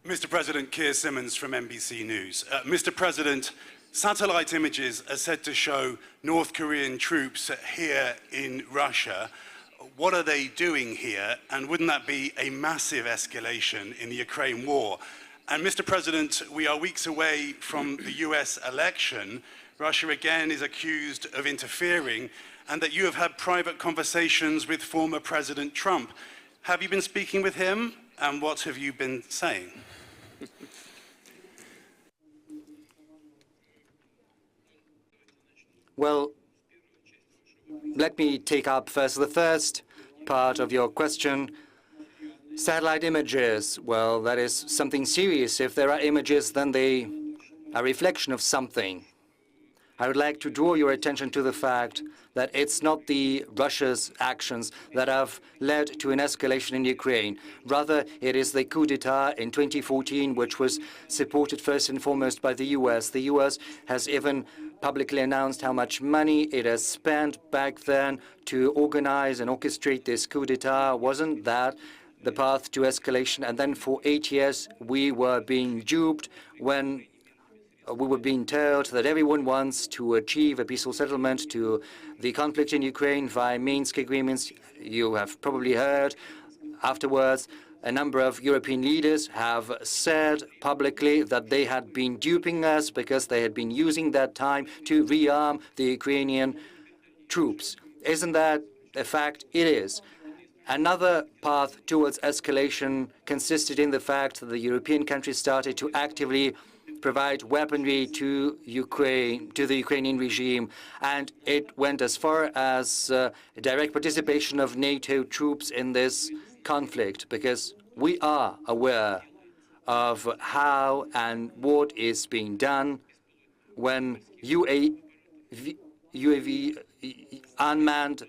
Mr. President, Keir Simmons from NBC News. Mr. President, satellite images are said to show North Korean troops here in Russia. What are they doing here? And wouldn't that be a massive escalation in the Ukraine war? And Mr. President, we are weeks away from the US election. Russia again is accused of interfering, and that you have had private conversations with former President Trump. Have you been speaking with him, and what have you been saying? Well, let me take up first the first part of your question. Satellite images, well, that is something serious. If there are images, then they are a reflection of something. I would like to draw your attention to the fact that it's not the Russia's actions that have led to an escalation in Ukraine. Rather, it is the coup d'etat in 2014, which was supported first and foremost by the US. The US has even publicly announced how much money it has spent back then to organize and orchestrate this coup d'etat. Wasn't that the path to escalation? And then for 8 years, we were being duped when we were being told that everyone wants to achieve a peaceful settlement to the conflict in Ukraine via Minsk agreements. You have probably heard afterwards a number of European leaders have said publicly that they had been duping us because they had been using that time to rearm the Ukrainian troops. Isn't that a fact? It is. Another path towards escalation consisted in the fact that the European countries started to actively provide weaponry to Ukraine, to the Ukrainian regime, and it went as far as direct participation of NATO troops in this conflict, because we are aware of how and what is being done when UAV unmanned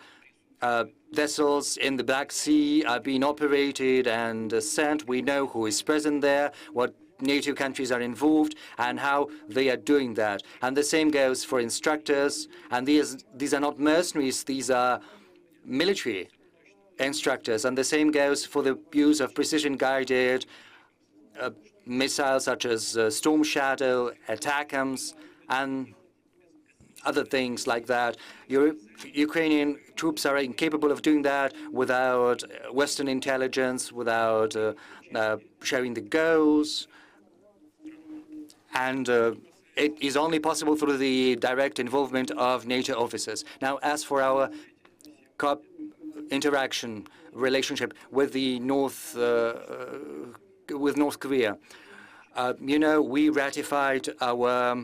vessels in the Black Sea are being operated and sent. We know who is present there, what NATO countries are involved, and how they are doing that. And the same goes for instructors. And these are not mercenaries. These are military instructors. And the same goes for the use of precision-guided missiles such as Storm Shadow, ATACMS, and other things like that. Ukrainian troops are incapable of doing that without Western intelligence, without sharing the goals. And it is only possible through the direct involvement of NATO officers. Now, as for our interaction relationship with the North Korea, you know, we ratified our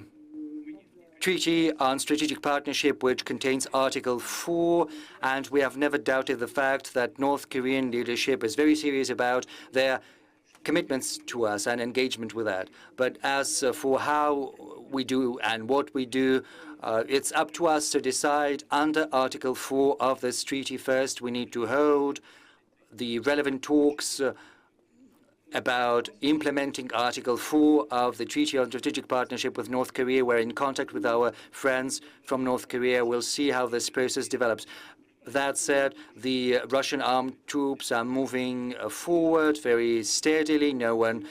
Treaty on Strategic Partnership, which contains Article 4, and we have never doubted the fact that North Korean leadership is very serious about their commitments to us and engagement with that. But as for how we do and what we do, it's up to us to decide under Article 4 of this treaty. First, we need to hold the relevant talks about implementing Article 4 of the Treaty on Strategic Partnership with North Korea. We're in contact with our friends from North Korea. We'll see how this process develops. That said, the Russian armed troops are moving forward very steadily. No one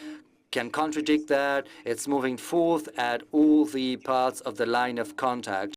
can contradict that. It's moving forth at all the parts of the line of contact.